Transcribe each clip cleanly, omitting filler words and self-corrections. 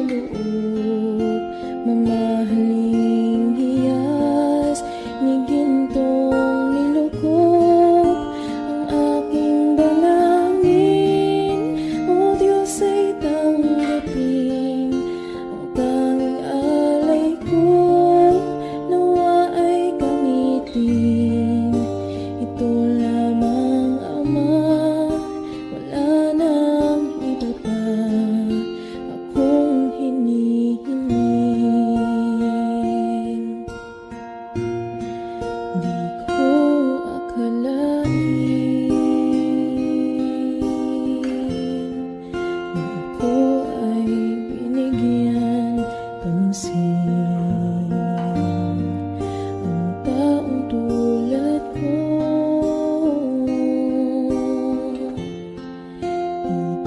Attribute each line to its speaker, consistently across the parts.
Speaker 1: kaloob, mamahaling hiyas ni gintong nilukop ang aking dalangin. O Diyos ay tanggapin ang tanging alay ko, nawa ay gamitin ito lamang, Ama. Wala nang iba pa akong hinihiling. Di ko akalain na ako ay binigyan pansin. Ang taong tulad ko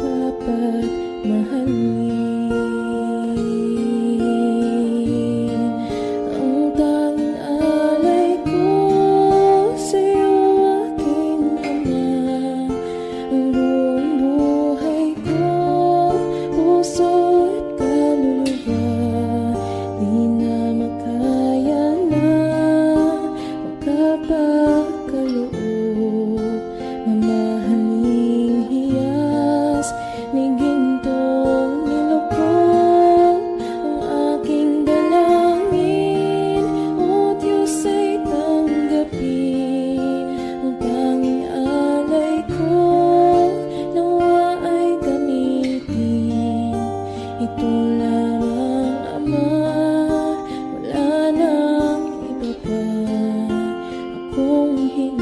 Speaker 1: dapat mahalin. Ang tanging alay ko sa'yo, aking Ama. Ang buong buhay ko, puso at kaluluwa, di na makaya na magkapakaloob, mamahaling hiyas ni gintong nilukop ang aking dalangin. O Diyos ay tanggapin ang tanging alay ko, nawa ay gamitin ito lamang, Ama. Wala nang iba pa akong hinihiling.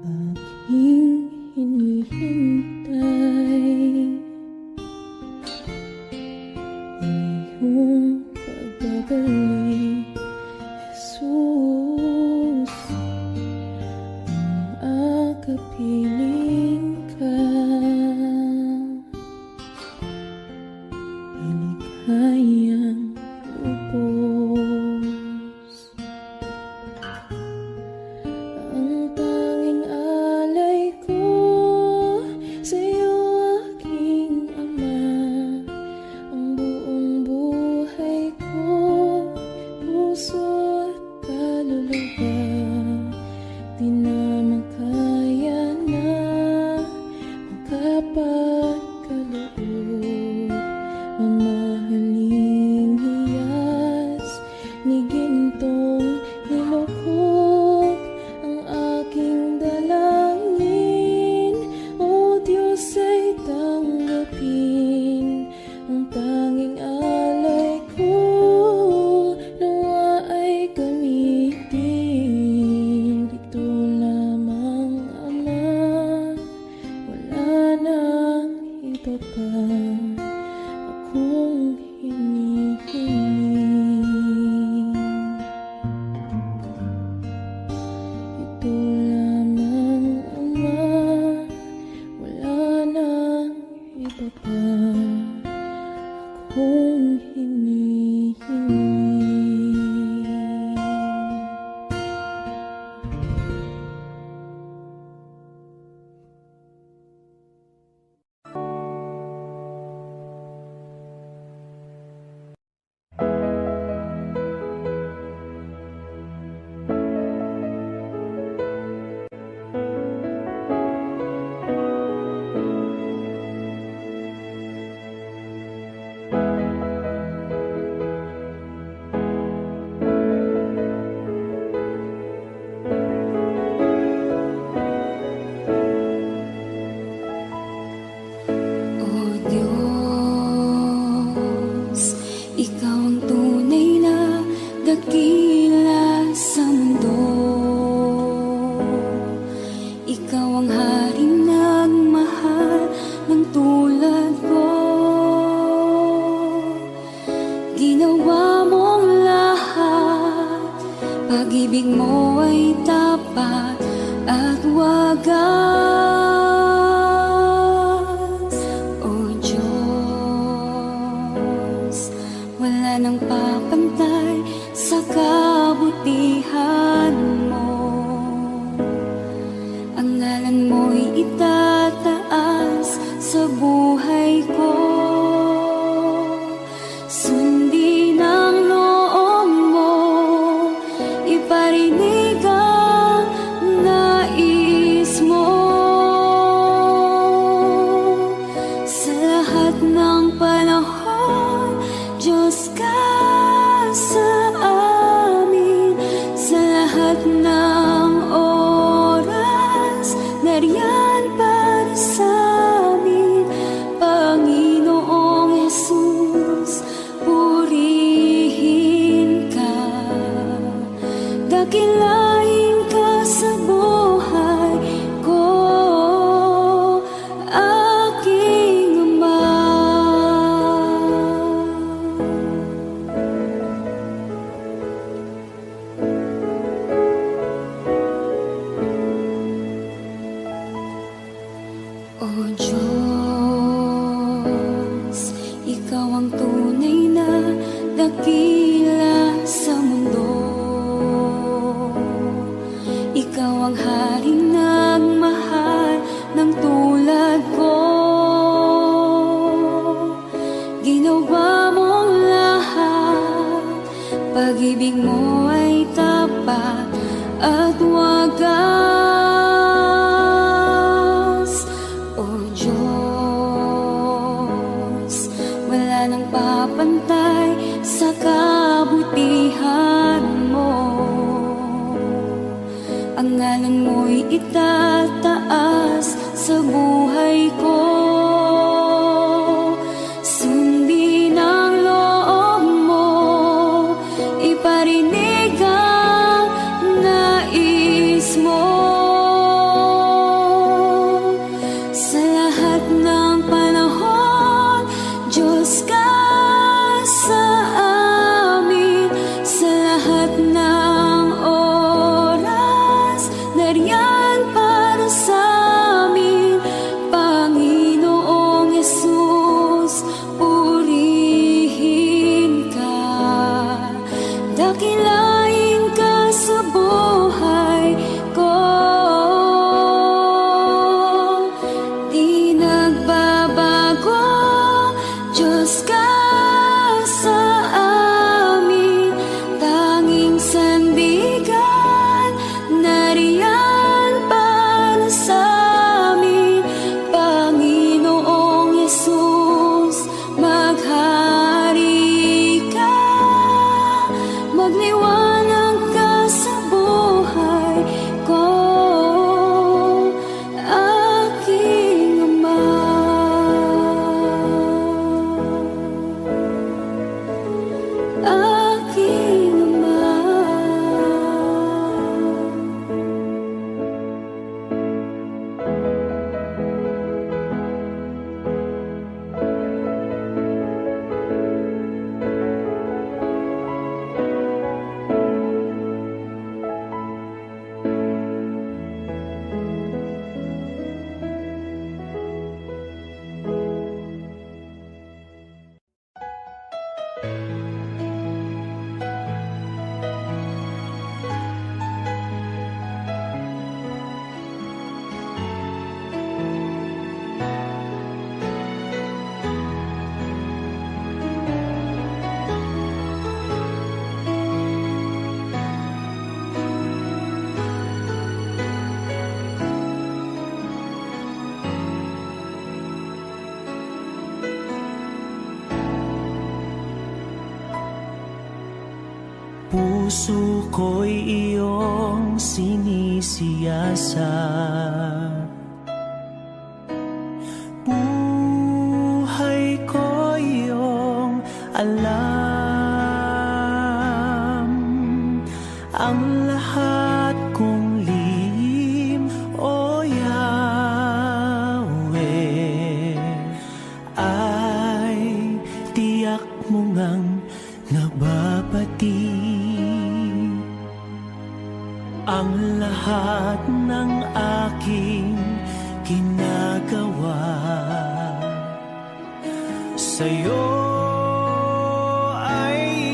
Speaker 1: Aking hinihintay ang iyong pagbabalik, Jesus. Ang akapiling ka, iligayang lubos. Ang tanging alay ko sa'yo, aking Ama. Ang buong buhay ko, puso at kaluluwa, di na makaya na magkapakaloob, mamahaling hiyas ni gintong nilukop ang aking dalangin. O Diyos ay tanggapin ang tanging alay ko, nawa ay gamitin ito lamang, Ama. Wala nang iba pa akong hinihiling. Ito lamang, Ama. Wala nang iba pa akong hinihiling.
Speaker 2: nang papantay sa kabutihan mo. Ang ngalan mo'y itataas sa buhay ko. Sundin ang loob mo, iparinig ang nais mo. Sa lahat ng panahon, Diyos ka sa amin. Sa lahat ng oras, nariyan para sa amin. Panginoong Jesus, purihin ka. Dakilain ka sa buhay ko, aking Ama. O Diyos, Ikaw ang tunay na dakila sa mundo. Ikaw ang haring nagmahal ng tulad ko. Ginawa mong lahat, pag-ibig mo ay tapat at wagas. O Diyos, wala nang papantay sa kabutihan mo. Ang ngalan mo'y itataas sa buhay ko. Sundin ang loob mo, iparinig ang nais mo. Sa lahat ng panahon, Diyos ka sa amin. Sa lahat ng oras, nariyan para sa amin. Panginoong Jesus, purihin ka. Dakilain ka sa buhay ko. Di nagbabago, Diyos ka sa amin. Tanging sandigan, nariyan para sa amin. Panginoong Jesus, maghari ka. Magliwanag ka sa buhay ko, aking Ama. Aking Ama.
Speaker 3: Puso ko'y iyong sinisiyasat. Buhay ko iyong alam. Ang lahat kong lihim, o Yahweh, ay tiyak mo ngang nababati. Ang lahat ng aking ginagawa sa'yo ay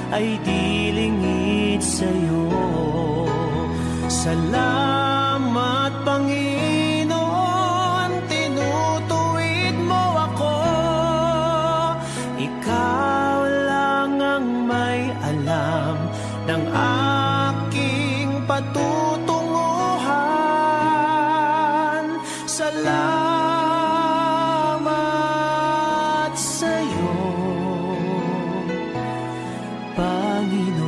Speaker 3: ay di lingid sa'yo. Salamat, Panginoon, tinutuwid mo ako. Ikaw lang ang may alam ng aking patutunguhan. Salamat sa'yo, Panginoon.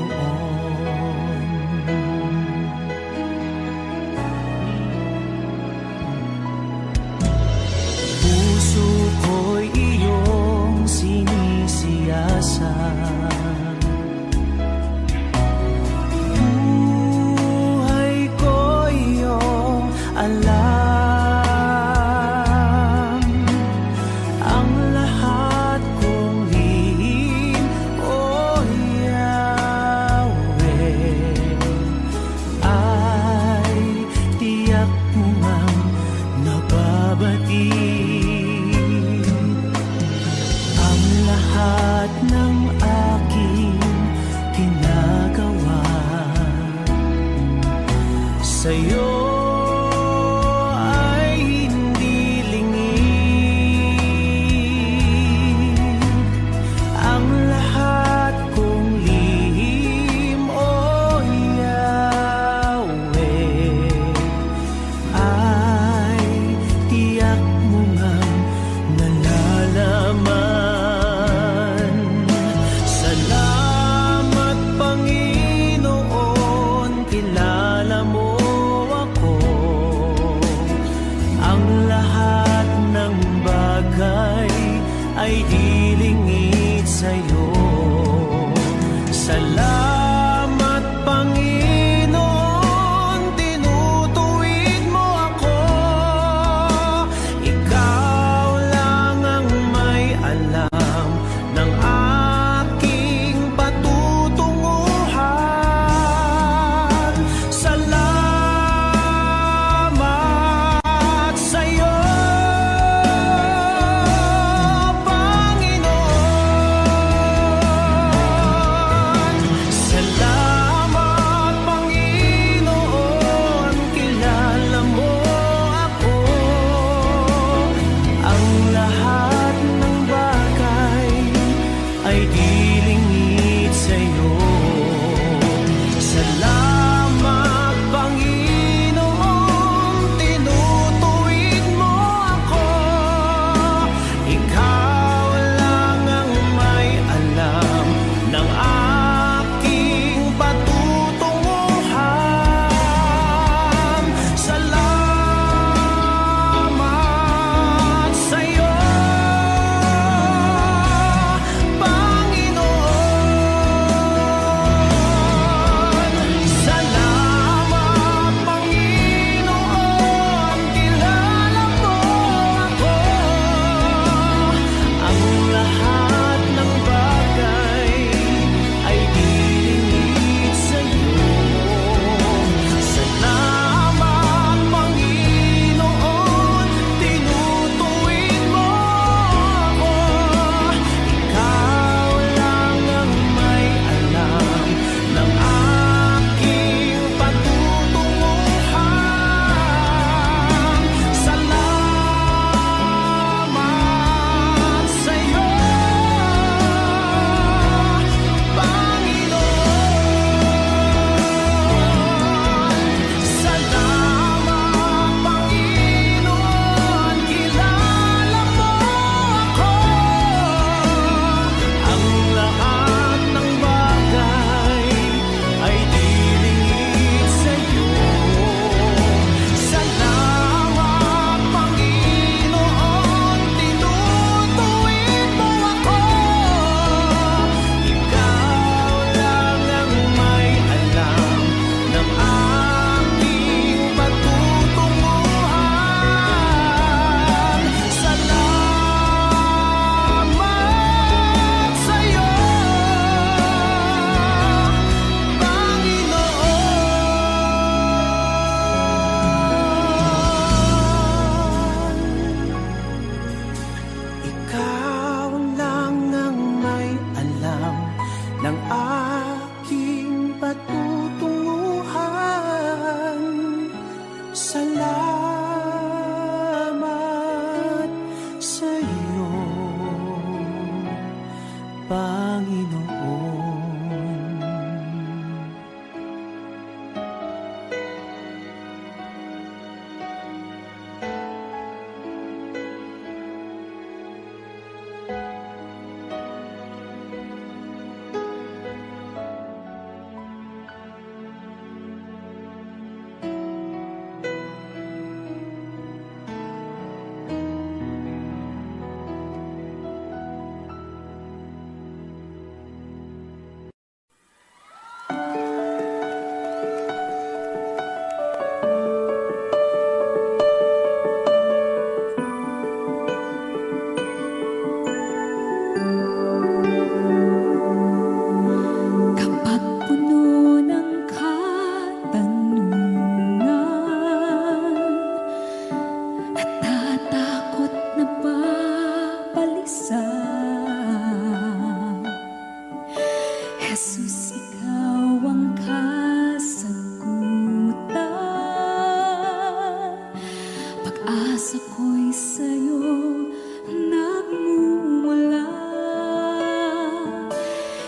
Speaker 3: Puso ko'y iyong sinisiyasat, buhay ko iyong alam. Ang lahat kong lihim, O Yahweh, ay tiyak mo ngang nababati. Ang lahat ng aking ginagawa sa'yo ay hindi lingid. Ang lahat kong lihim, O Yahweh, ay tiyak mo
Speaker 2: sa'yo nagmumula.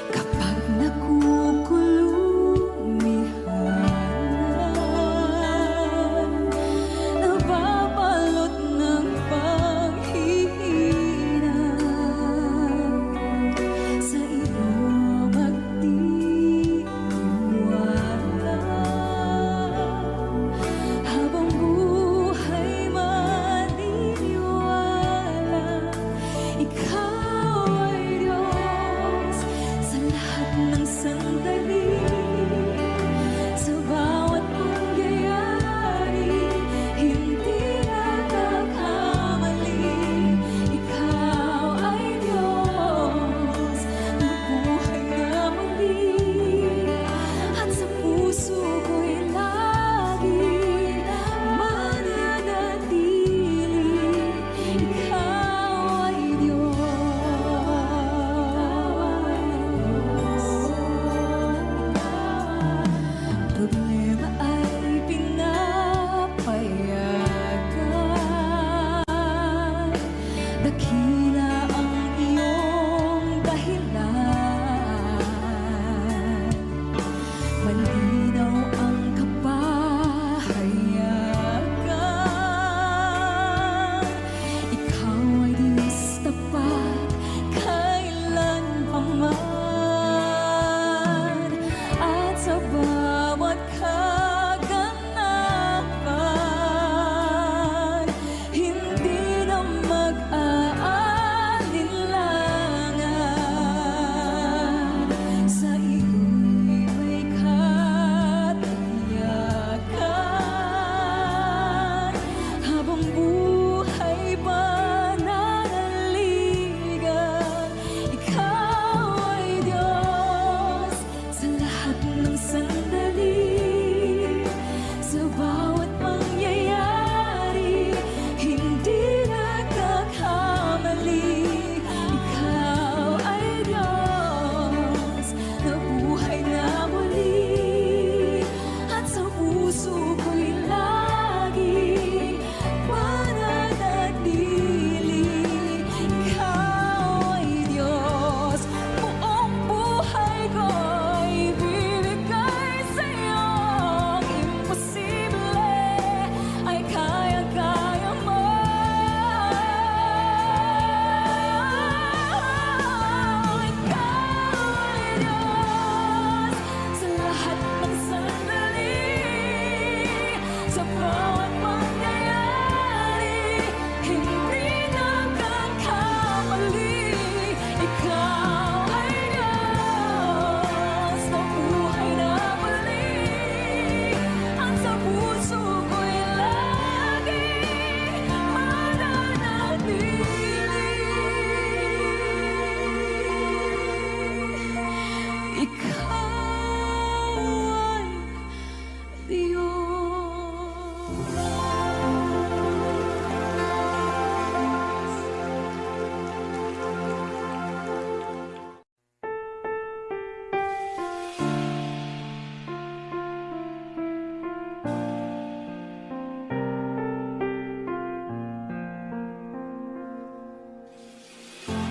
Speaker 2: Kapag nakukulumihan, nababalot ng paghihirap, sa iyo magtitiwala. Habang buhay maniniwala, ikaw ay Diyos sa lahat ng sandali, sa bawat pangyayari, hindi nagkakamali. Ikaw ay Diyos na buhay na muli, at sa puso ko'y lagi mananatili. Ikaw ay Diyos. Problema ay pinapayagan, dakila ang iyong dahilan. Malinaw ang kapahayagan, ikaw ay Diyos tapat kailanpaman. At sa bawat kaganapan, hindi na mag-aalinlangan, sa iyo'y may katiyakan. Habang buhay pananaligan, ikaw ay Diyos sa lahat ng sandali, sa bawat pangyayari, hindi nagkakamali. Ikaw ay Diyos na buhay na muli, at sa puso ko'y lagi mananatili. Ikaw ay Diyos, buong buhay ko'y ibibigay sa'yo. Ang imposible ay kayang-kaya mo. Ikaw ay Diyos sa lahat ng sandali, sa bawat pangyayari, hindi nagkakamali. Ikaw ay Diyos na buhay na muli, at sa puso ko'y lagi mananatili. Ikaw ay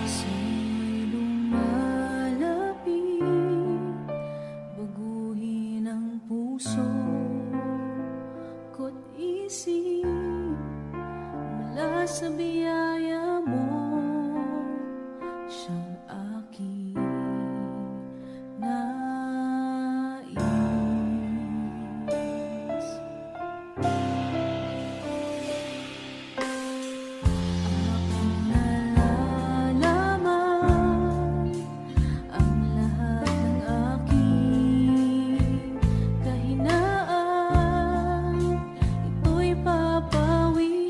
Speaker 2: Sa'yo'y lumalapit, baguhin ang puso ko't isip, mula sa biyaya mo, siyang aking nais. Aking nalalaman ang lahat ng aking kahinaan, ito'y papawiin.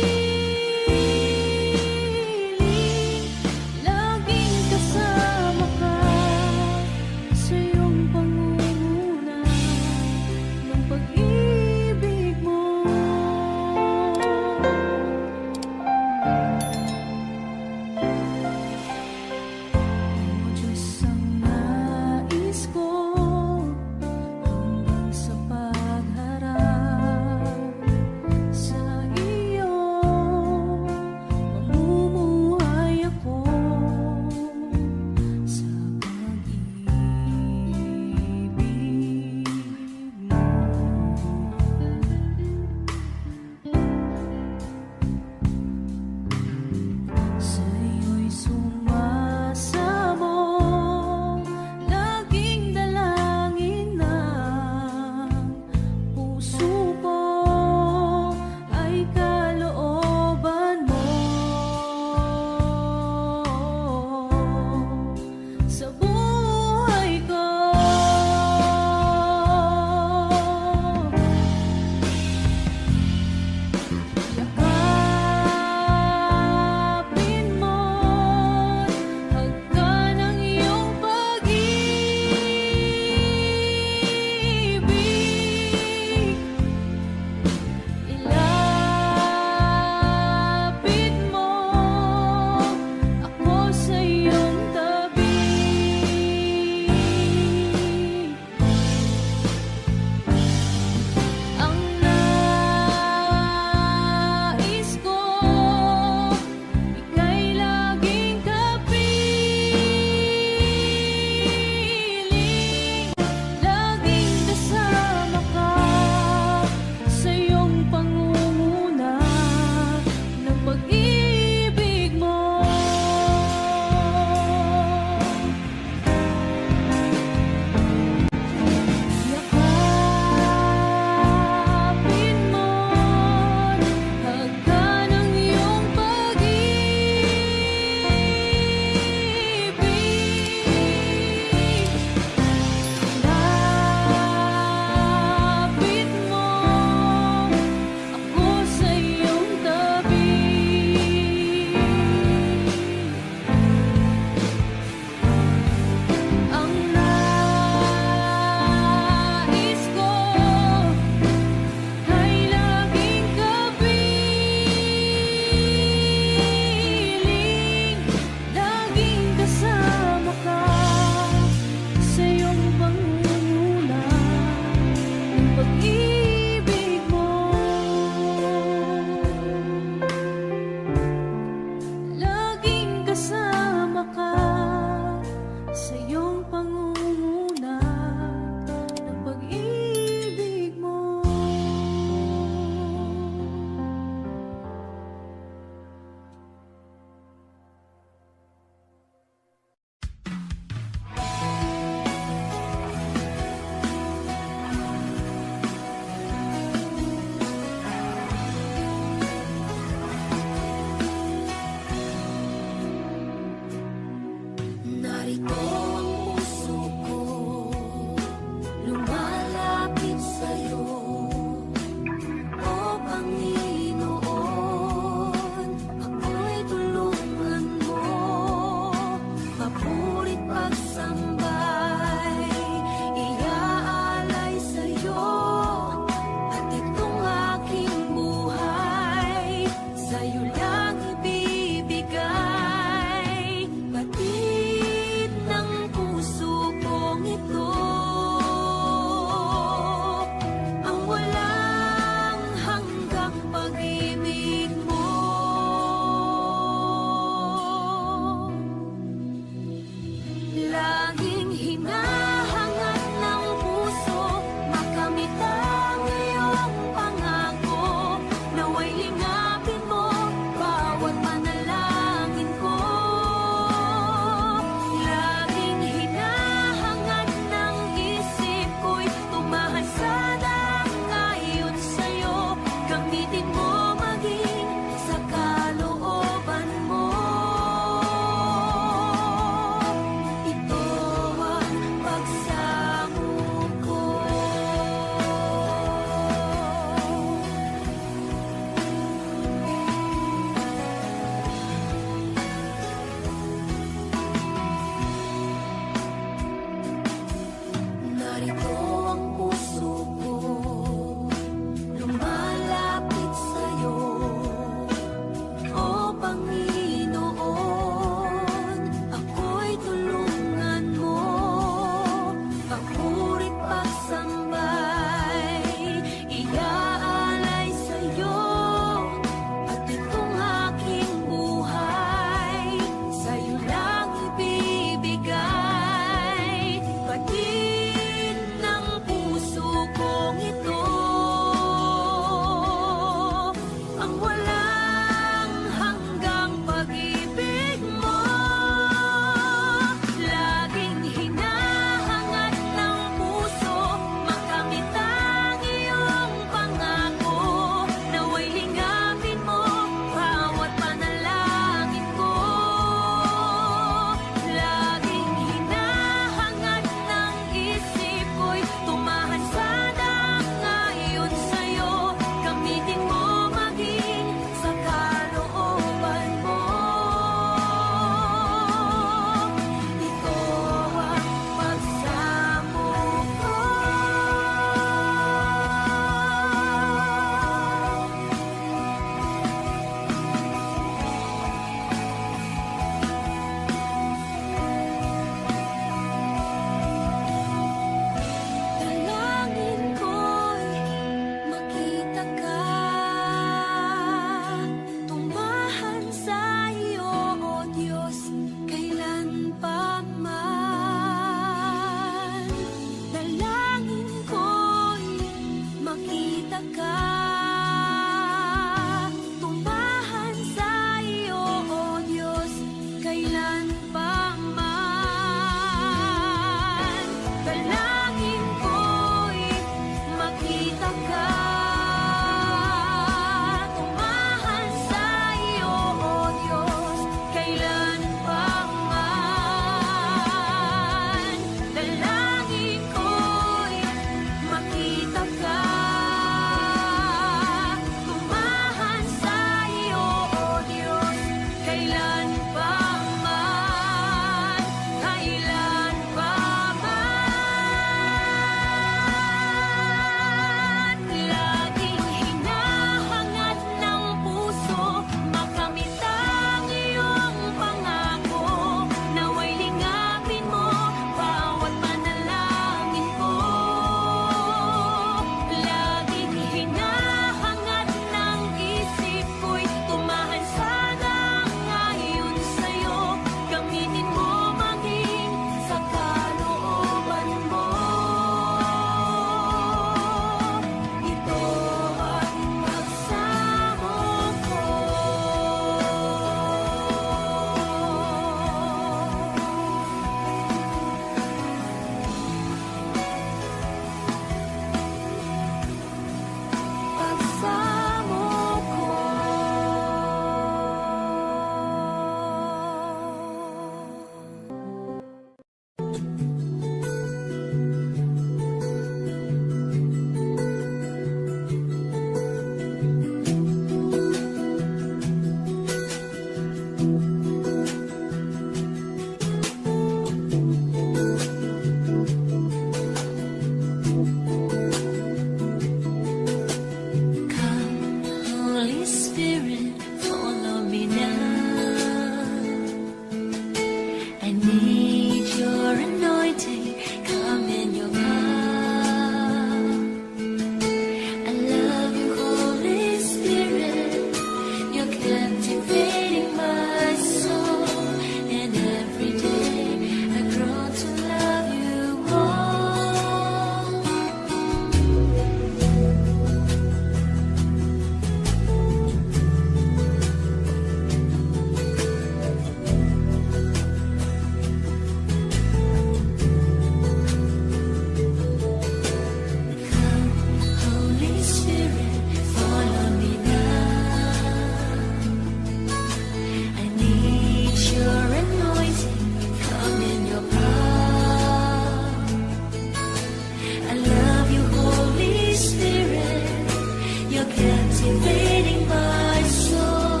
Speaker 2: captivating my soul,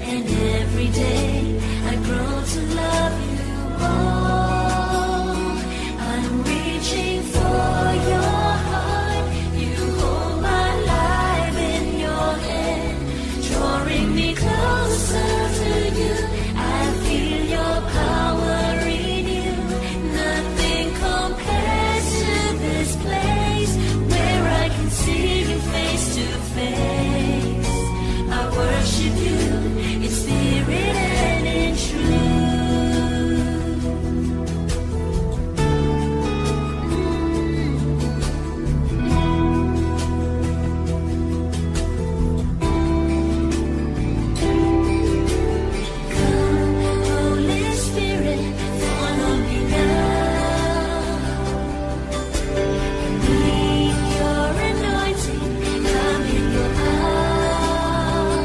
Speaker 2: and every day I grow to love you more. I'm reaching for your heart. You hold my life in your hand, drawing me closer to you. I feel your power in you. Nothing compares to this place where I can see you face to face. I worship you in spirit and in truth. Come, Holy Spirit, follow me now. Need your anointing, come in your power.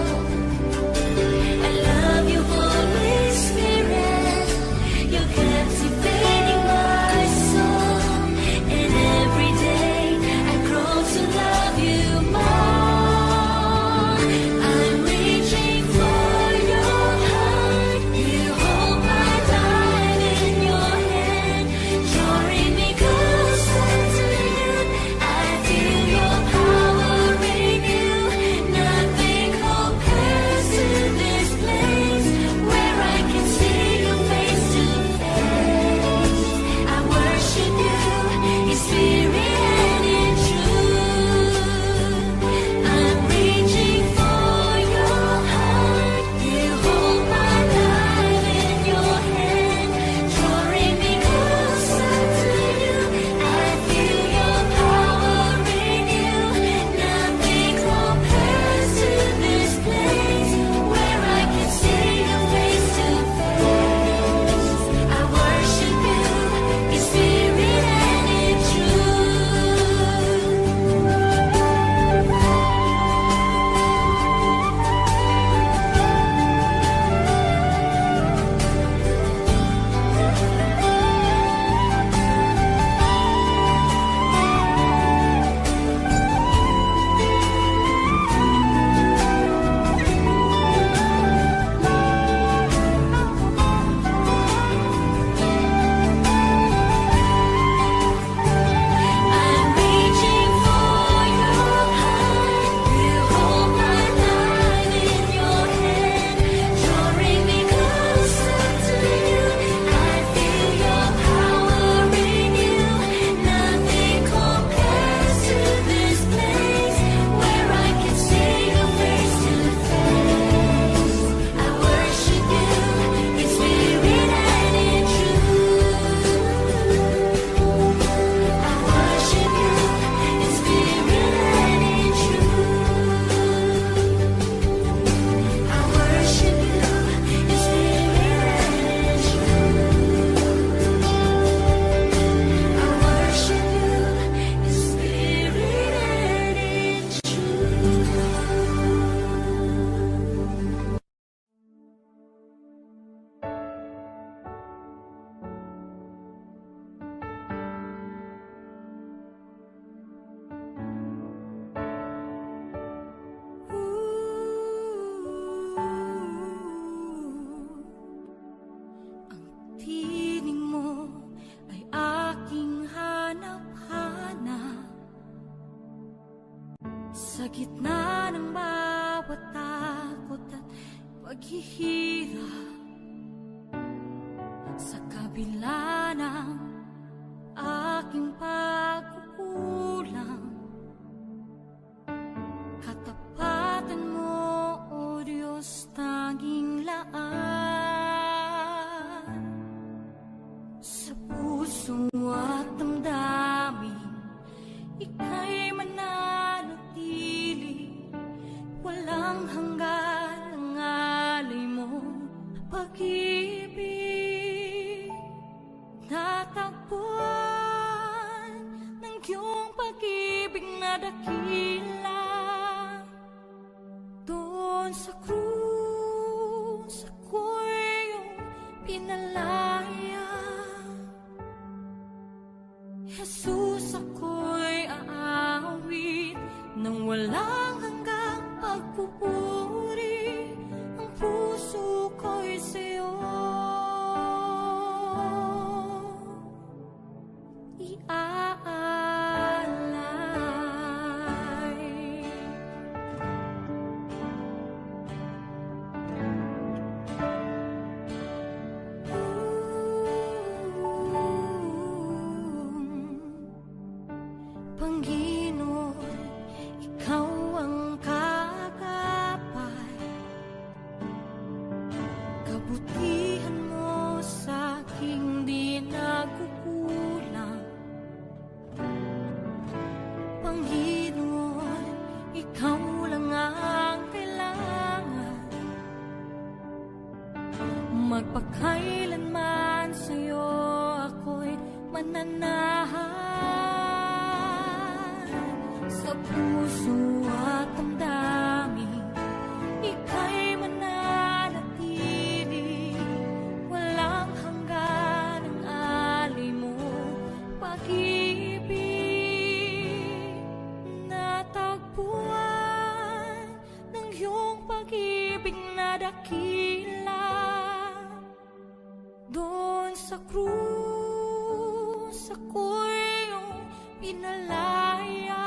Speaker 2: I love you, Holy Spirit. You're captivating my soul, and every day I grow to love you more. I'm reaching for your heart. You hold my life in your hand, drawing me closer to you. I feel your power in you. Nothing compares to this place where I can see you face to face. I worship you in spirit and in truth. I'm reaching for your heart. You hold my life in your hand, drawing me closer to you. I feel your power in you. Nothing compares to this place where I can see you face to face. I worship you in spirit and in I'm reaching for your heart. You hold my life in your hand, drawing me closer to you. I feel your power in you. Nothing compares to this place where I can see you face to face. I worship you in spirit and in truth. I worship you in spirit and in truth. I worship you in spirit and in truth. I worship you in spirit and in truth. Ang tinig mo ay aking hanap-hanap. Sa gitna ng bawat takot at paghihirap, sa kabila ng aking pagkukulang, katapatan mo, O Diyos, tanging laan. Sa puso at damdamin, ika'y mananatili. Walang hanggan ang alay mo, pag-ibig. Natagpuan ng iyong pag-ibig na dakila. Doon sa krus, ako'y iyong pinalaya. Jesus, ako'y aawit ng walang hanggang magpakailanman sa'yo ako'y mananahan. Sa puso at damdamin ika'y mananatili, walang hanggan ang alay mo pag-ibig. Natagpuan ng iyong pag-ibig na dakila, doon sa krus ako'y iyong pinalaya.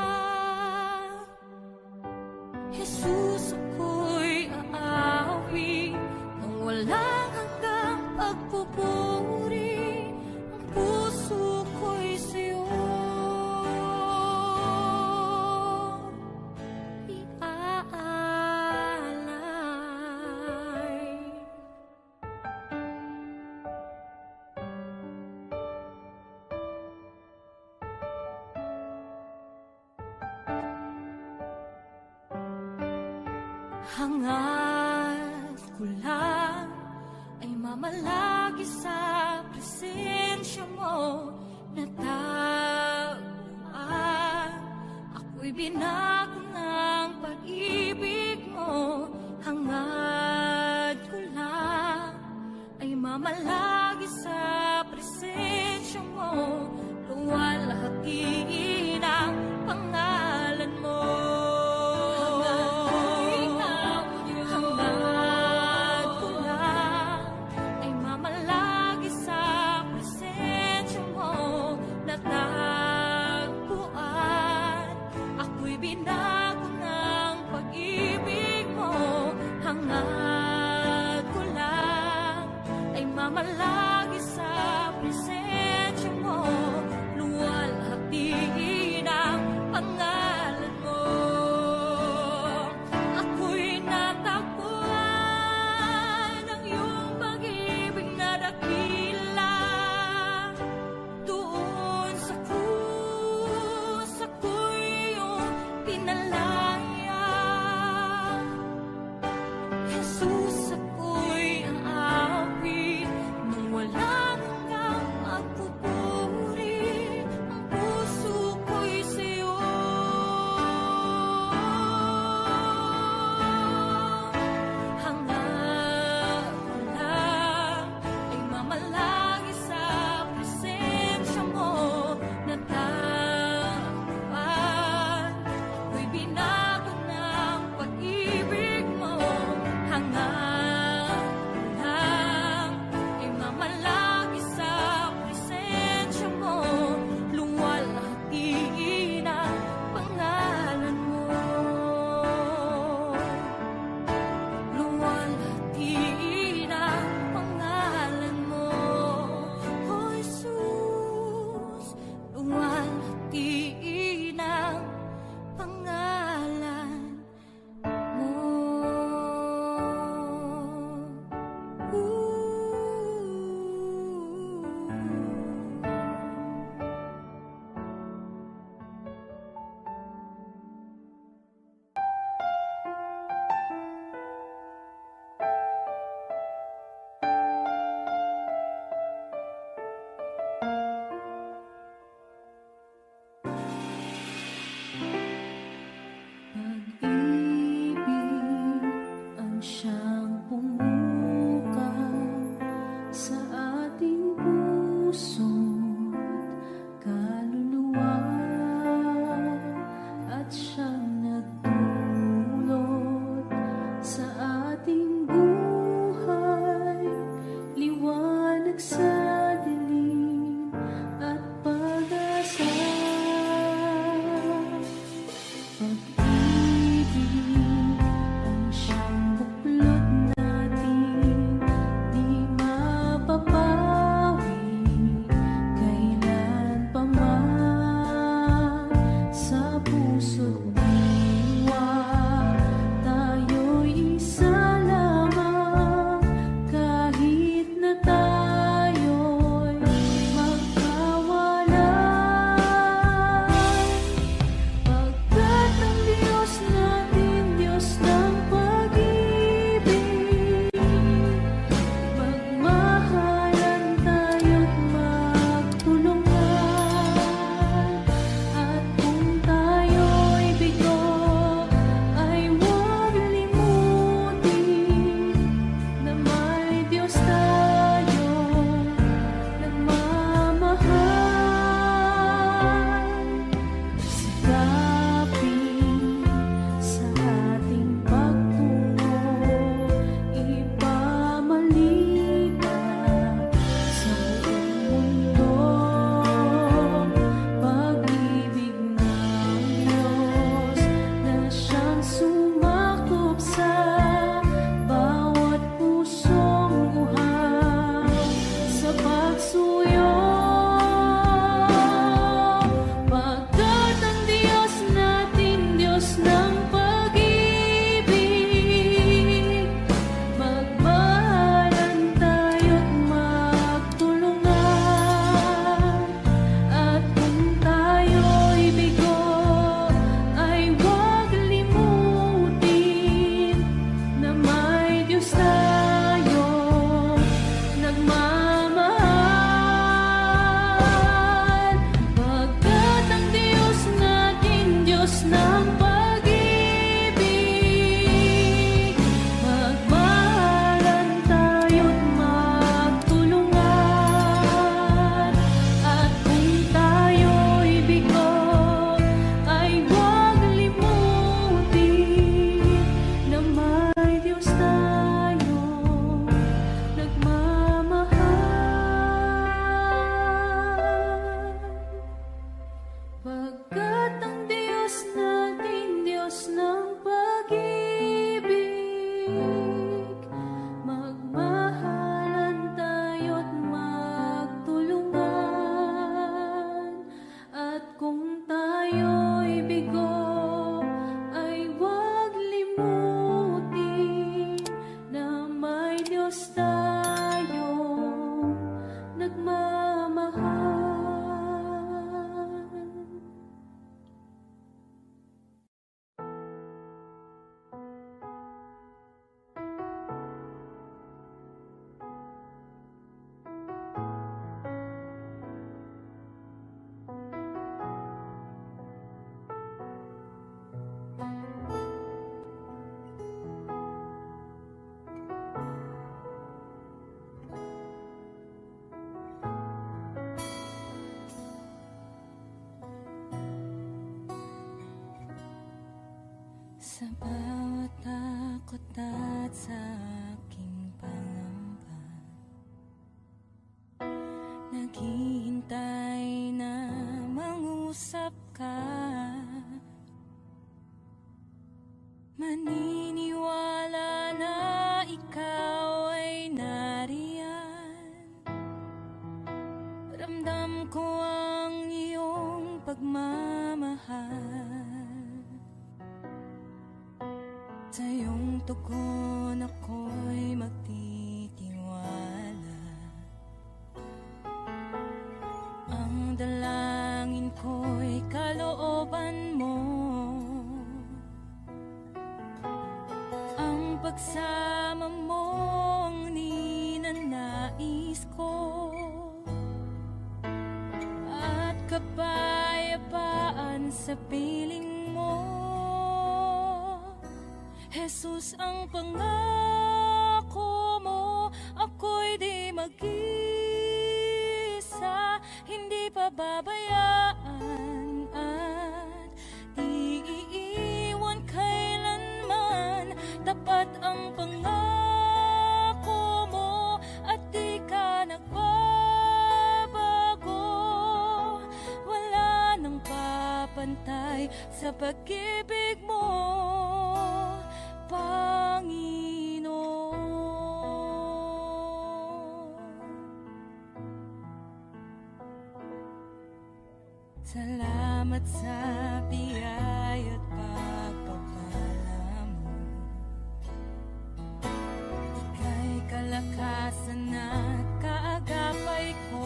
Speaker 2: Jesus, ako'y aawi ng walang hanggang pagpupuri. Ang puso ko'y sa'yo iaalay. Hangad ko lang ay mamalagi sa presensya mo, natagpuan ako'y binago ng pag-ibig mo. Hangad ko lang ay mamalagi sa presensya mo, luwalhati ng pangalan mo. Binago ng pag-ibig mo, hangad ko lang ay mamalagi sa presensya mo, luwalhati ng pangalan mo. Ako'y natagpuan ng iyong pag-ibig na dakila, doon sa krus ako'y pinalaya. Jesus, ako'y aawi nang walang hanggang pagpupuri. Ang puso ko'y sa'yo hangad ko lang ay mamalagi sa presensya mo, natagpuan ako'y binago ng pag-ibig mo. Hangad ko lang ay mamalagi sa presensya mo, luwalhati ng pangalan mo, luwalhati ng pangalan mo. O Jesus, luwalhati ng pangalan mo.
Speaker 1: Pag-ibig ang siyang pumukaw sa ating puso't kaluluwa, at siyang nagdulot sa ating buhay, liwanag sa dilim at pag-asa. Pag-ibig ang siyang buklo Sa bawat takot at sa aking pangamba, naghihintay na mangusap ka. Maniniwala na ikaw ay nariyan. Ramdam ko ang iyong pagmamahal. Sa iyong tugon ako'y magtitiwala. Ang dalangin ko'y kalooban mo. Ang pagsama mo ang ninanais ko. At kapayapaan sa piling mo. Jesus, ang pangako mo, ako'y di mag-isa, hindi pababayaan at di iiwan kailanman. Tapat ang pangako mo at di ka nagbabago. Wala nang papantay sa pag-ibig mo, Panginoon. Salamat sa biyaya at pagpapala mo. Ika'y kalakasan at kaagapay ko.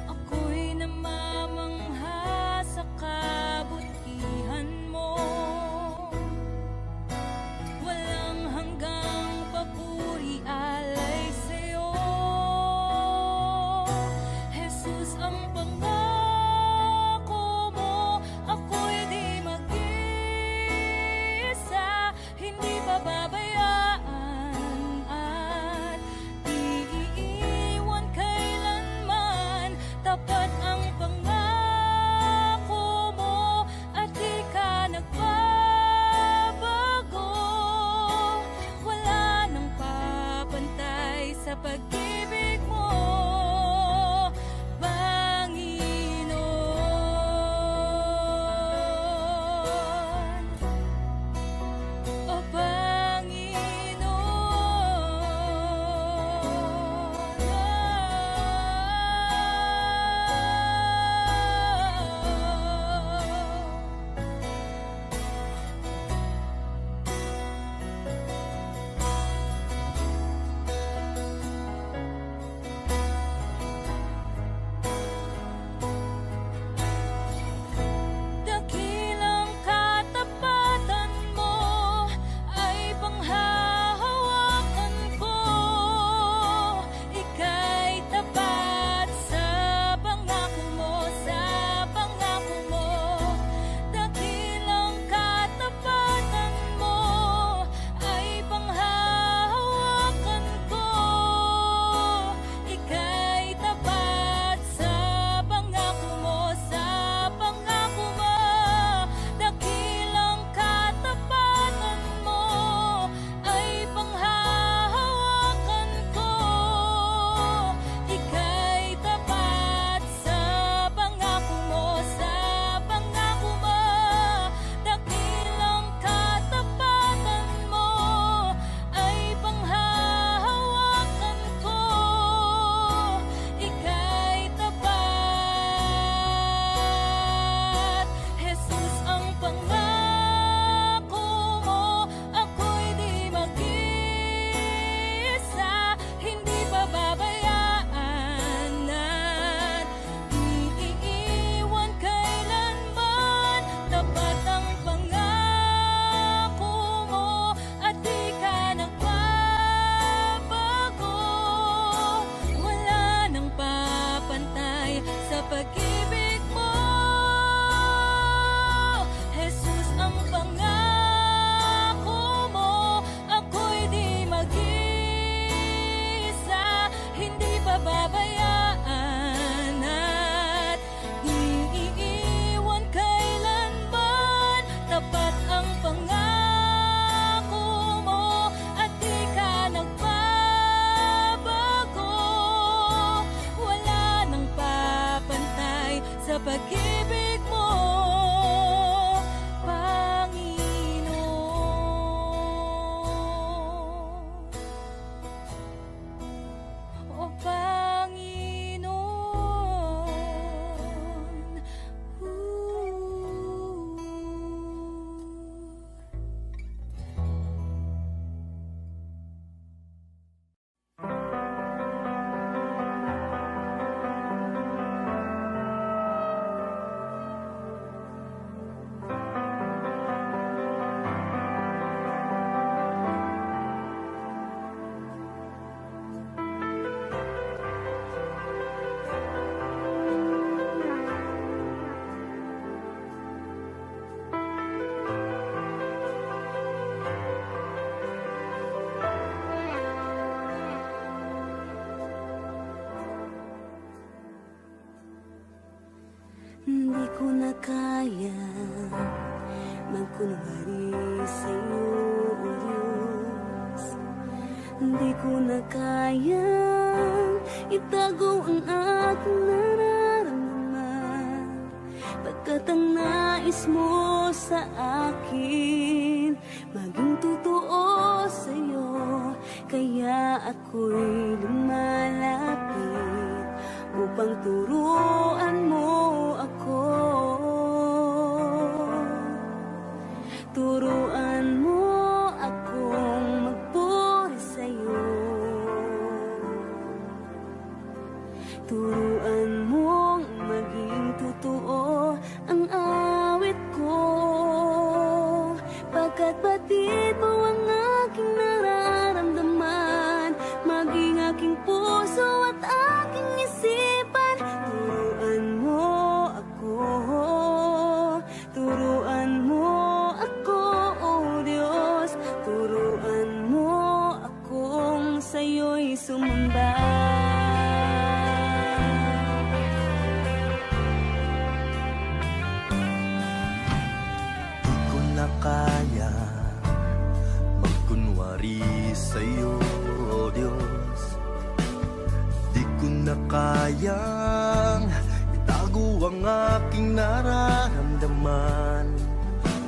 Speaker 1: Ako'y namamangha sa kabutihan mo. Walang hanggang papuri alay sa'yo. Jesus, ang pangako kayang magkunwari sa'yo, O Diyos. Hindi ko na kayang itago ang aking nararamdaman, pagkat ang nais mo sa akin maging totoo sa'yo. Kaya ako'y lumalapit upang turuan mo ako. Turuan mo akong magpuri sa'yo. Turuan mong maging totoo ang awit ko, pagkat batid mo ang aking nararamdaman, maging aking puso at aking isipan. Turuan mo ako, turuan mo ako, O Diyos. Turuan mo akong sa'yo'y sumamba.
Speaker 3: Kaya magkunwari sa'yo, O Diyos. Di ko na kayang itago ang aking nararamdaman,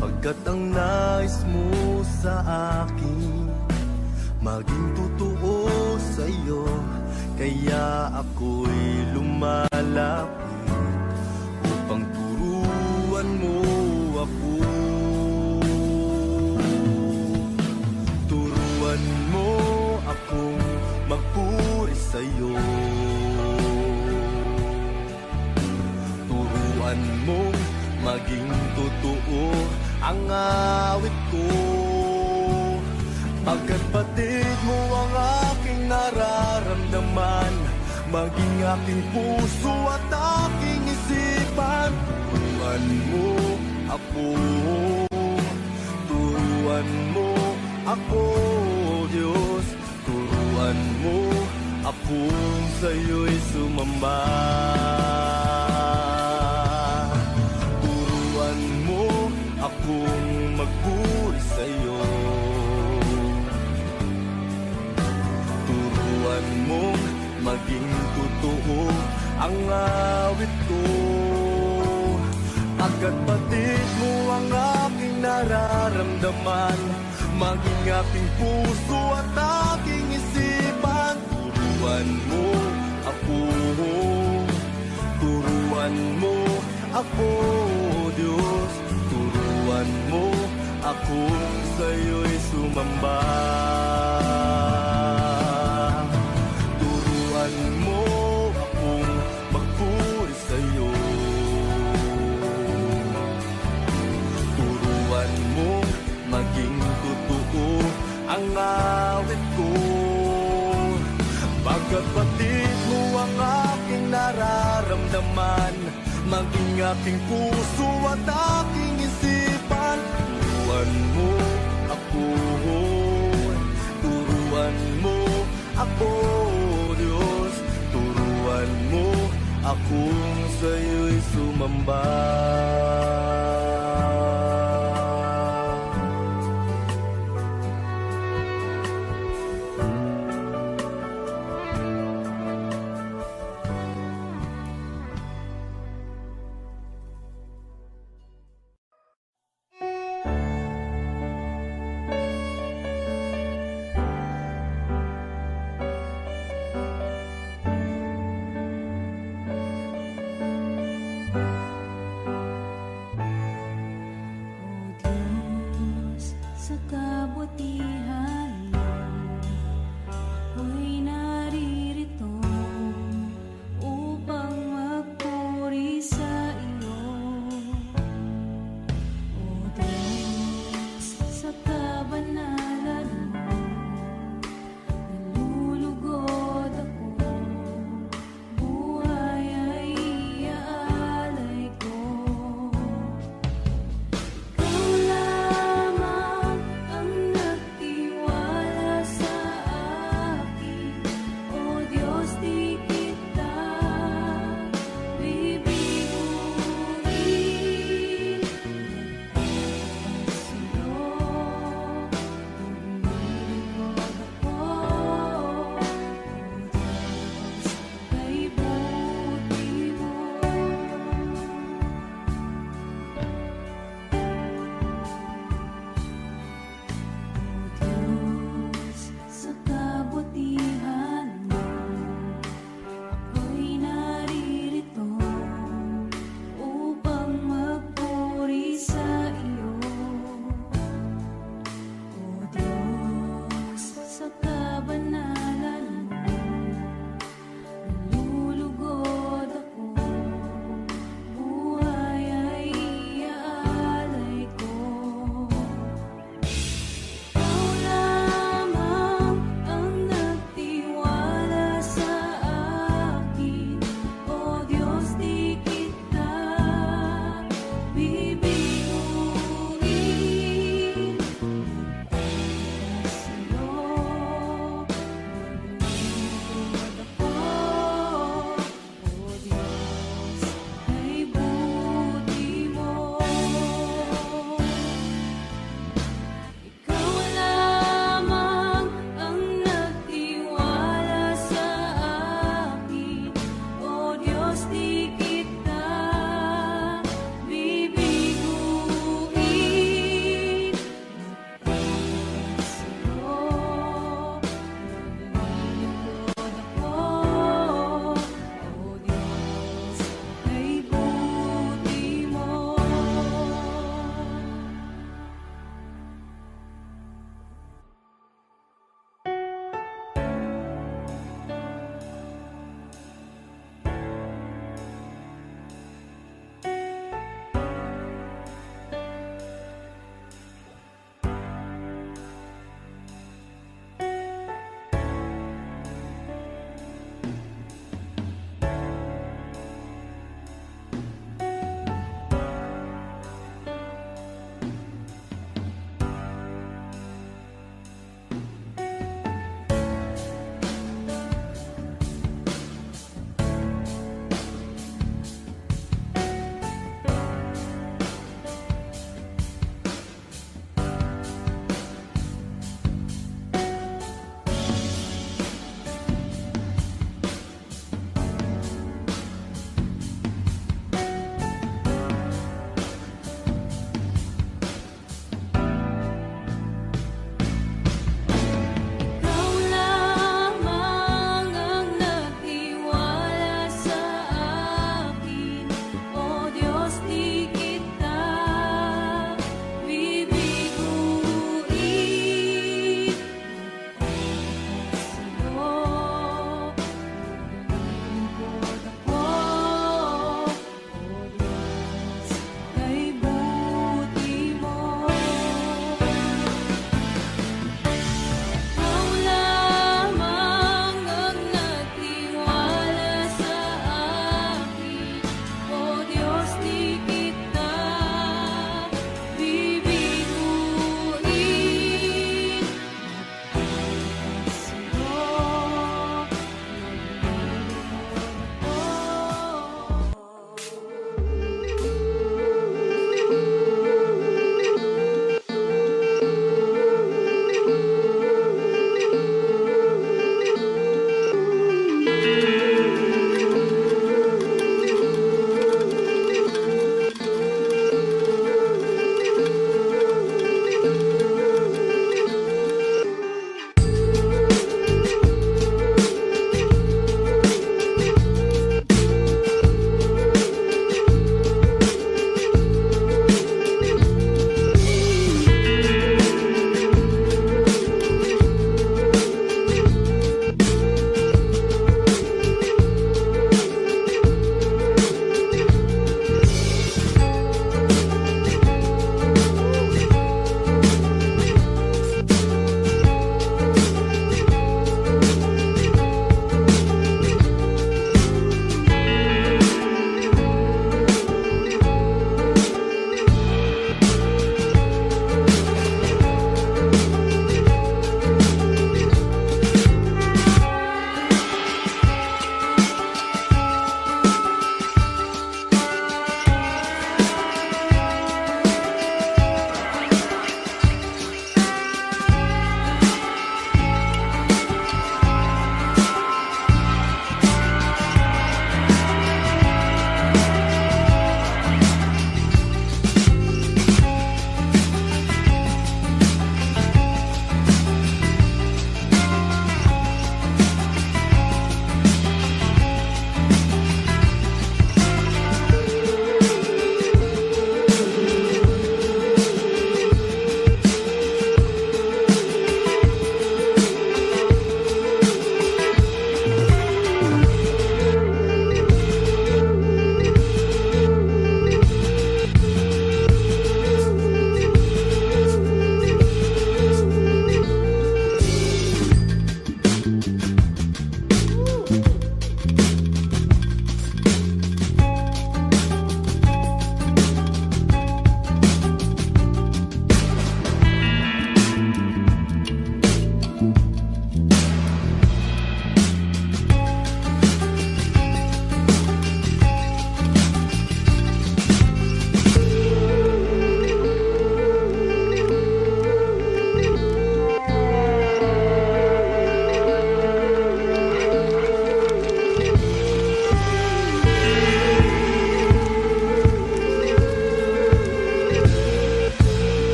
Speaker 3: pagkat ang nais mo sa akin maging totoo sa'yo. Kaya ako'y lumalapit upang turuan mo ako. Turuan mo akong magpuri sa'yo. Turuan mong maging totoo ang awit ko, pagkat batid mo ang aking nararamdaman, maging aking puso at aking isipan. Turuan mo ako, turuan mo ako, Diyos. Turuan mo akong sa'yo'y sumamba. Turuan mo akong magpuri sa'yo. Turuan mong maging totoo ang awit ko, pagkat batid mo ang aking nararamdaman, maging aking puso at aking isipan. Turuan mo ako, turuan mo ako, Diyos. Turuan mo akong sa'yo'y sumamba. Turuan mo akong magpuri sa'yo. Turuan mo maging totoo ang awit ko, pagkat batid mo ang aking nararamdaman, maging aking puso at aking